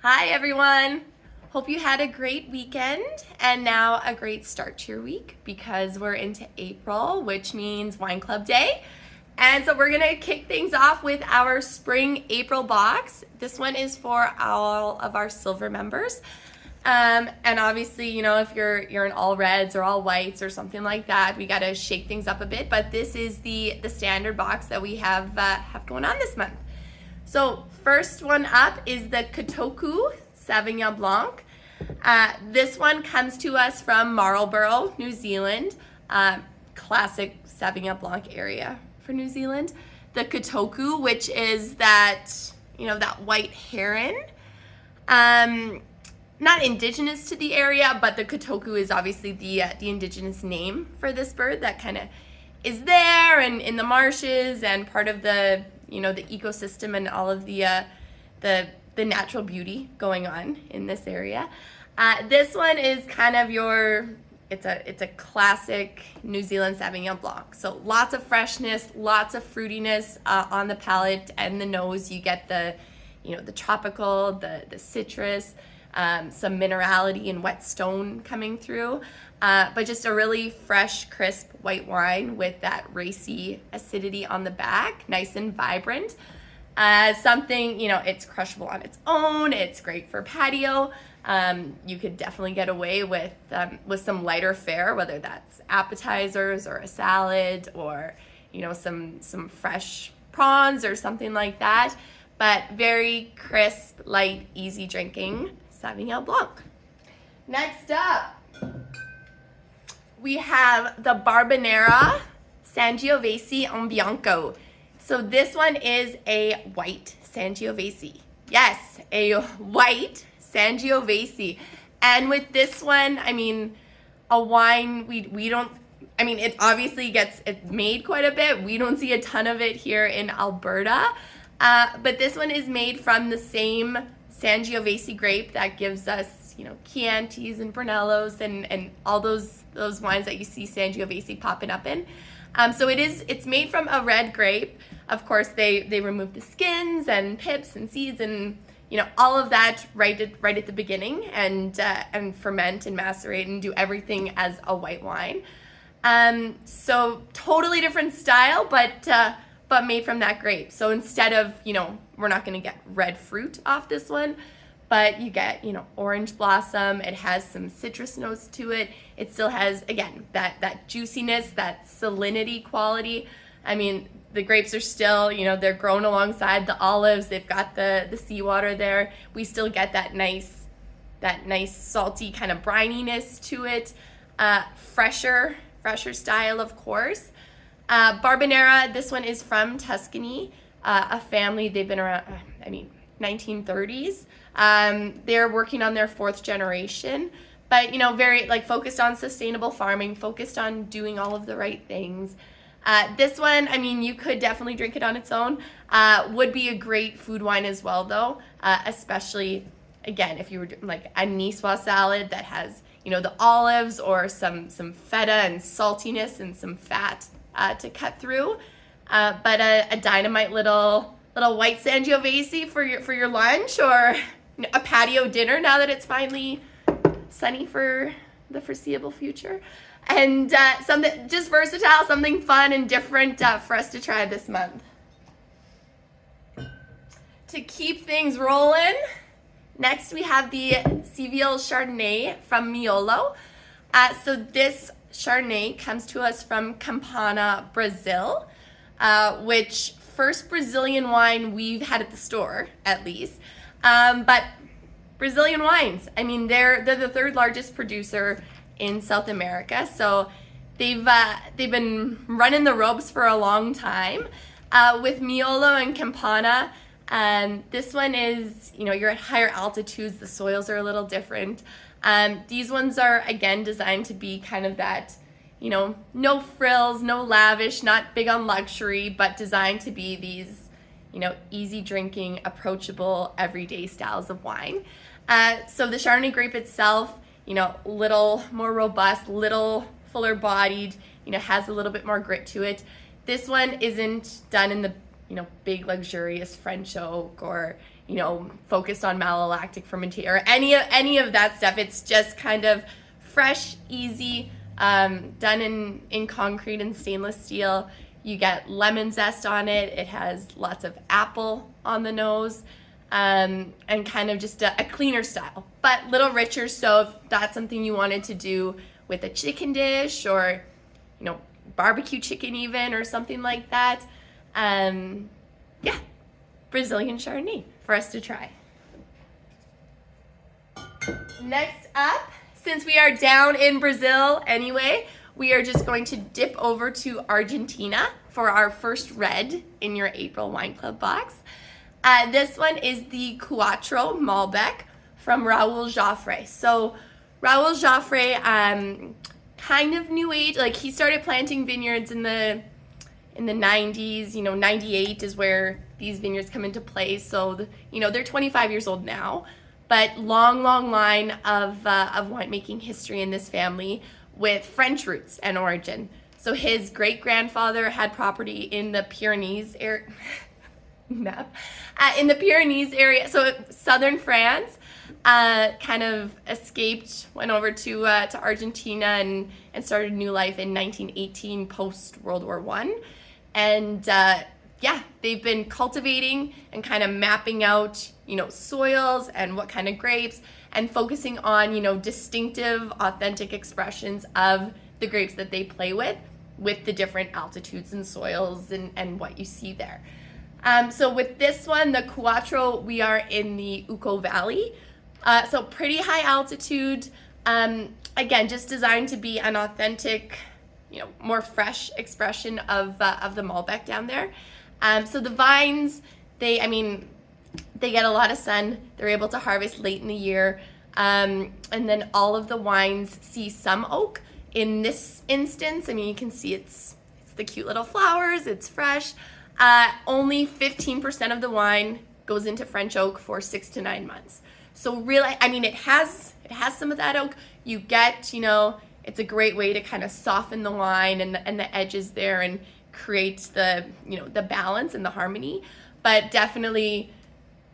Hi everyone! Hope you had a great weekend and now a great start to your week because we're into April, which means Wine Club Day. And so we're gonna kick things off with our Spring April box. This one is for all of our silver members. And obviously, if you're in all reds or all whites or something like that, we gotta shake things up a bit. But this is the standard box that we have going on this month. So first one up is the Kotoku Sauvignon Blanc. This one comes to us from Marlborough, New Zealand. Classic Sauvignon Blanc area for New Zealand. The Kotoku, which is that white heron. Not indigenous to the area, but the Kotoku is obviously the indigenous name for this bird that kind of is there and in the marshes and part of the the ecosystem and all of the natural beauty going on in this area. This one is kind of it's a classic New Zealand Sauvignon Blanc. So lots of freshness, lots of fruitiness on the palate and the nose. You get the tropical, the citrus, some minerality and wet stone coming through. But just a really fresh, crisp white wine with that racy acidity on the back, nice and vibrant. Something, it's crushable on its own. It's great for patio. You could definitely get away with some lighter fare, whether that's appetizers or a salad or, some fresh prawns or something like that. But very crisp, light, easy drinking Sauvignon Blanc. Next up, we have the Barbonera Sangiovese en Bianco. So this one is a white Sangiovese. Yes, a white Sangiovese. And with this one, a wine, we don't, it obviously gets made quite a bit. We don't see a ton of it here in Alberta. But this one is made from the same Sangiovese grape that gives us Chiantis and Brunellos and all those wines that you see Sangiovese popping up in. So it's made from a red grape. Of course, they remove the skins and pips and seeds and all of that right at the beginning and ferment and macerate and do everything as a white wine. So totally different style, but made from that grape. So instead of we're not going to get red fruit off this one, but you get, orange blossom. It has some citrus notes to it. It still has, again, that juiciness, that salinity quality. The grapes are still, they're grown alongside the olives. They've got the seawater there. We still get that nice salty kind of brininess to it. Fresher style, of course. Barbonera, this one is from Tuscany. A family, they've been around, 1930s. They're working on their fourth generation, but very focused on sustainable farming, focused on doing all of the right things. This one, you could definitely drink it on its own. Would be a great food wine as well, though, especially again if you were like a Niçoise salad that has the olives or some feta and saltiness and some fat to cut through. But a dynamite little white Sangiovese for your lunch or a patio dinner now that it's finally sunny for the foreseeable future. And something just versatile, something fun and different for us to try this month. To keep things rolling, next we have the Civile Chardonnay from Miolo. So this Chardonnay comes to us from Campana, Brazil, which first Brazilian wine we've had at the store, at least. But Brazilian wines, they're the third largest producer in South America, so they've been running the ropes for a long time. With Miolo and Campana, this one is, you're at higher altitudes, the soils are a little different. These ones are, again, designed to be kind of that, no frills, no lavish, not big on luxury, but designed to be these, easy drinking, approachable, everyday styles of wine. So the Chardonnay grape itself, little more robust, little fuller bodied, has a little bit more grit to it. This one isn't done in the, big luxurious French oak or, focused on malolactic fermentation or any of that stuff. It's just kind of fresh, easy, done in concrete and stainless steel. You get lemon zest on it. It has lots of apple on the nose, and kind of just a cleaner style, but a little richer. So if that's something you wanted to do with a chicken dish or, barbecue chicken even or something like that, Brazilian Chardonnay for us to try. Next up, since we are down in Brazil anyway, we are just going to dip over to Argentina for our first red in your April Wine Club box. This one is the Cuatro Malbec from Raul Joffre. So Raul Joffre, kind of new age, like he started planting vineyards in the 90s, 98 is where these vineyards come into play. So, they're 25 years old now, but long line of winemaking history in this family with French roots and origin. So his great-grandfather had property in the Pyrenees area, in the Pyrenees area, so southern France, kind of escaped, went over to Argentina and started a new life in 1918 post World War I. And they've been cultivating and kind of mapping out, soils and what kind of grapes, and focusing on, distinctive, authentic expressions of the grapes that they play with the different altitudes and soils and what you see there. So with this one, the Cuatro, we are in the Uco Valley. So pretty high altitude. Again, just designed to be an authentic, more fresh expression of the Malbec down there. So the vines, they get a lot of sun. They're able to harvest late in the year. And then all of the wines see some oak. In this instance, you can see it's the cute little flowers. It's fresh. Only 15% of the wine goes into French oak for 6 to 9 months. So really, it has some of that oak. You get, it's a great way to kind of soften the wine and the edges there and create the balance and the harmony. But definitely,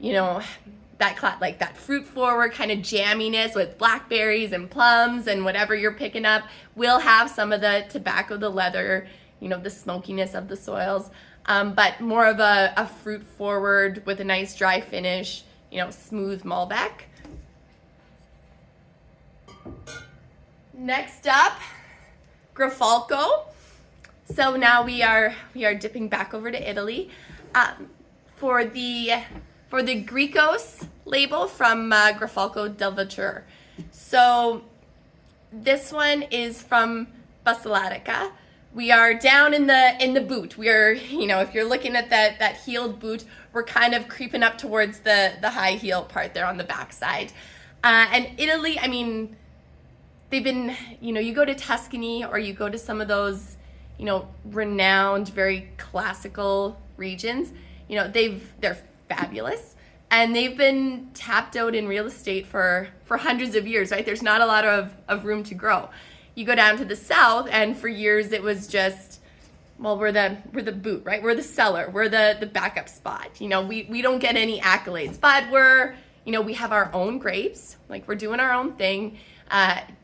that fruit forward kind of jamminess with blackberries and plums and whatever you're picking up will have some of the tobacco, the leather, the smokiness of the soils. But more of a fruit forward with a nice dry finish, smooth Malbec. Next up, Grafalco. So now we are dipping back over to Italy for the Gricos label from Grafalco del Vatur. So this one is from Basilicata. We are down in the boot. We are, if you're looking at that heeled boot, we're kind of creeping up towards the high heel part there on the backside. And Italy, they've been, you go to Tuscany or you go to some of those, renowned, very classical regions, they're fabulous. And they've been tapped out in real estate for hundreds of years, right? There's not a lot of room to grow. You go down to the south, and for years it was just, well, we're the boot, right? We're the cellar. We're the backup spot. We don't get any accolades, but we have our own grapes. Like, we're doing our own thing.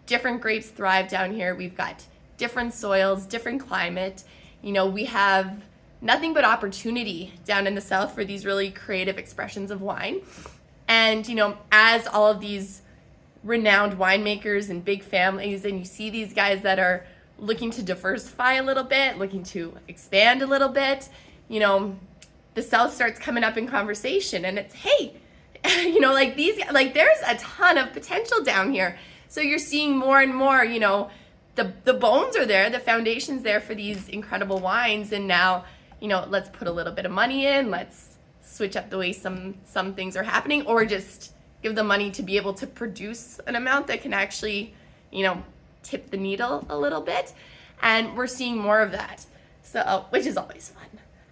Different grapes thrive down here. We've got different soils, different climate. We have nothing but opportunity down in the south for these really creative expressions of wine. And, as all of these renowned winemakers and big families, and you see these guys that are looking to diversify a little bit, looking to expand a little bit, the South starts coming up in conversation, and it's, hey, there's a ton of potential down here. So you're seeing more and more, the bones are there, the foundation's there for these incredible wines, and now, let's put a little bit of money in, let's switch up the way some things are happening, or just give the money to be able to produce an amount that can actually, tip the needle a little bit. And we're seeing more of that, so which is always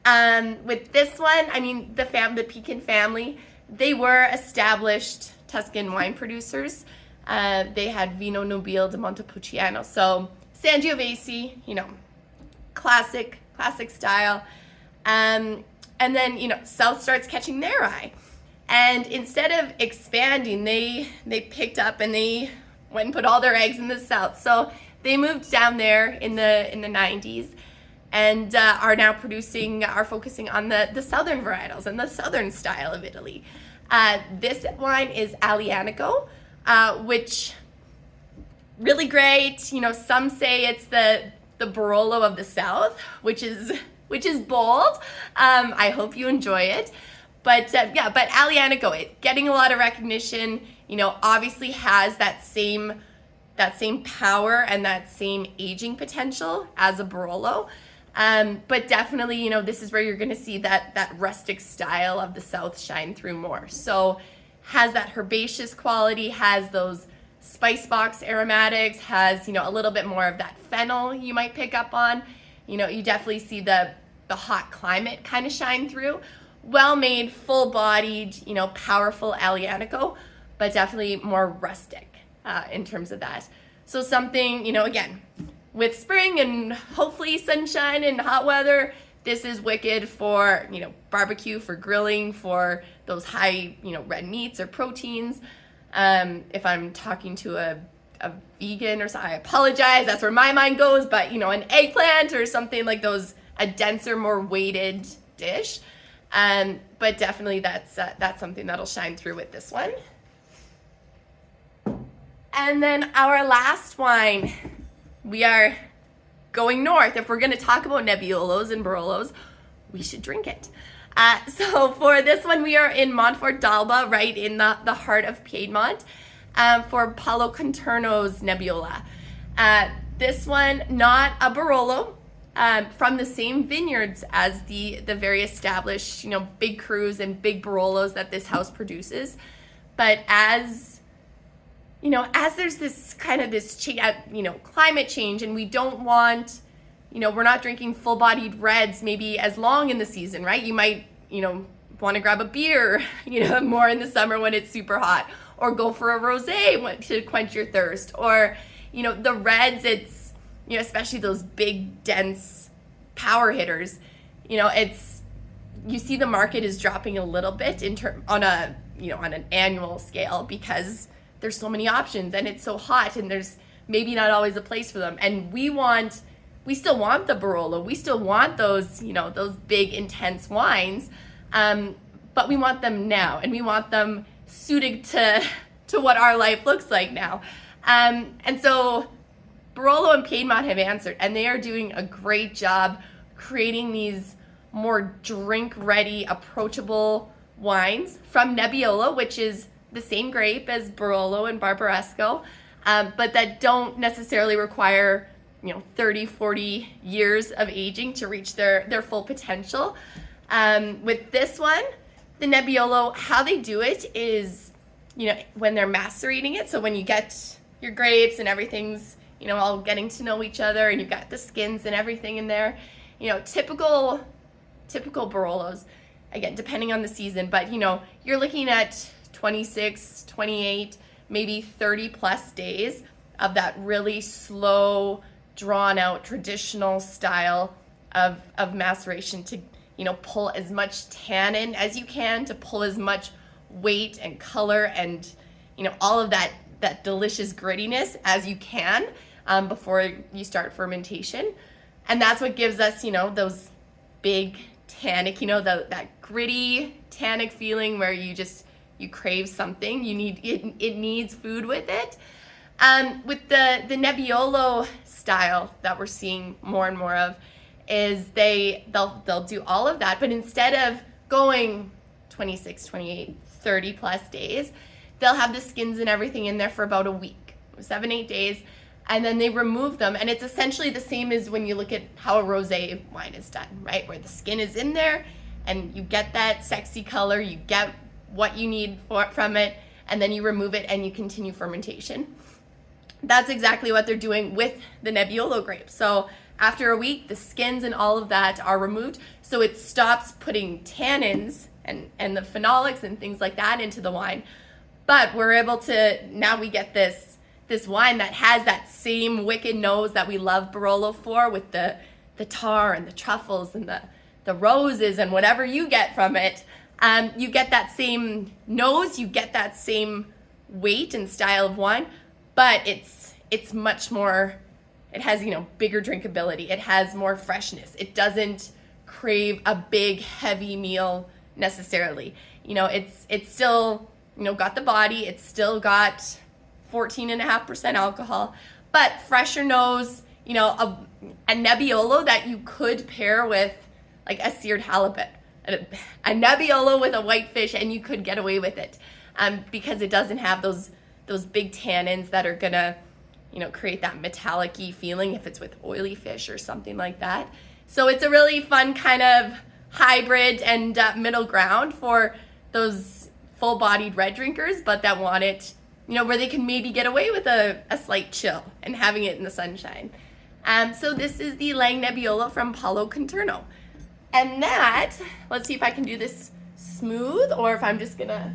fun. With this one, the Pekin family, they were established Tuscan wine producers. They had Vino Nobile de Montepulciano, so Sangiovese, classic style. And then, South starts catching their eye. And instead of expanding, they picked up and they went and put all their eggs in the south. So they moved down there in the 90s and are now focusing on the southern varietals and the southern style of Italy. This wine is Aglianico, which really great. You know, some say it's the Barolo of the South, which is bold. I hope you enjoy it. But but Aglianico, getting a lot of recognition, you know, obviously has that same power and that same aging potential as a Barolo. But definitely, you know, this is where you're going to see that rustic style of the South shine through more. So has that herbaceous quality, has those spice box aromatics, has, you know, a little bit more of that fennel you might pick up on. You know, you definitely see the hot climate kind of shine through. Well-made, full-bodied, you know, powerful Aglianico, but definitely more rustic in terms of that. So something, you know, again, with spring and hopefully sunshine and hot weather, this is wicked for, you know, barbecue, for grilling, for those high, you know, red meats or proteins. If I'm talking to a vegan or something, I apologize, that's where my mind goes, but, you know, an eggplant or something like those, a denser, more weighted dish. But definitely that's something that'll shine through with this one. And then our last wine, we are going north. If we're going to talk about Nebbiolos and Barolos, we should drink it. So for this one, we are in Montfort d'Alba, right in the heart of Piedmont, for Paolo Conterno's Nebbiola. This one, not a Barolo, from the same vineyards as the very established, you know, big crus and big Barolos that this house produces. But as, you know, as there's this kind of you know, climate change, and we don't want, you know, we're not drinking full-bodied reds maybe as long in the season, right? You might, you know, want to grab a beer, you know, more in the summer when it's super hot, or go for a rosé to quench your thirst, or, you know, the reds, it's, you know, especially those big, dense power hitters, you know, you see the market is dropping a little bit on an annual scale because there's so many options and it's so hot and there's maybe not always a place for them. And we still want the Barolo. We still want those, you know, those big, intense wines, but we want them now, and we want them suited to what our life looks like now. And so Barolo and Piedmont have answered, and they are doing a great job creating these more drink-ready, approachable wines from Nebbiolo, which is the same grape as Barolo and Barbaresco, but that don't necessarily require, you know, 30, 40 years of aging to reach their full potential. With this one, the Nebbiolo, how they do it is, you know, when they're macerating it, so when you get your grapes and everything's, you know, all getting to know each other and you've got the skins and everything in there, you know, typical Barolos, again, depending on the season, but, you know, you're looking at 26, 28, maybe 30 plus days of that really slow, drawn out, traditional style of maceration to, you know, pull as much tannin as you can, to pull as much weight and color and, you know, all of that delicious grittiness as you can before you start fermentation. And that's what gives us, you know, those big tannic, you know, that gritty tannic feeling where you crave something. It needs food with it. With the Nebbiolo style that we're seeing more and more of is they'll do all of that, but instead of going 26, 28, 30 plus days, they'll have the skins and everything in there for about a week, 7-8 days, and then they remove them. And it's essentially the same as when you look at how a rosé wine is done, right? Where the skin is in there and you get that sexy color, you get what you need from it, and then you remove it and you continue fermentation. That's exactly what they're doing with the Nebbiolo grape. So after a week, the skins and all of that are removed, so it stops putting tannins and the phenolics and things like that into the wine. But we're able to, now we get this wine that has that same wicked nose that we love Barolo for, with the tar and the truffles and the roses and whatever you get from it. You get that same nose, you get that same weight and style of wine, but it's much more, it has, you know, bigger drinkability. It has more freshness. It doesn't crave a big, heavy meal necessarily. You know, it's still, you know, got the body. It's still got 14.5% alcohol, but fresher nose, you know, a Nebbiolo that you could pair with like a seared halibut. A Nebbiolo with a whitefish, and you could get away with it because it doesn't have those big tannins that are gonna, you know, create that metallic-y feeling if it's with oily fish or something like that. So it's a really fun kind of hybrid and middle ground for those full-bodied red drinkers, but that want it, you know, where they can maybe get away with a slight chill and having it in the sunshine. So this is the Lang Nebbiolo from Paulo Conterno. And that, let's see if I can do this smooth or if I'm just gonna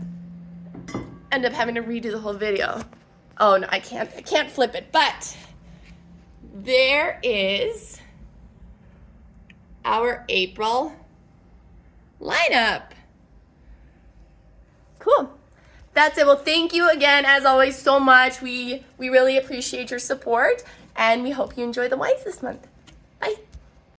end up having to redo the whole video. Oh no, I can't flip it, but there is our April lineup. Cool. That's it. Well, thank you again, as always, so much. We really appreciate your support, and we hope you enjoy the wines this month.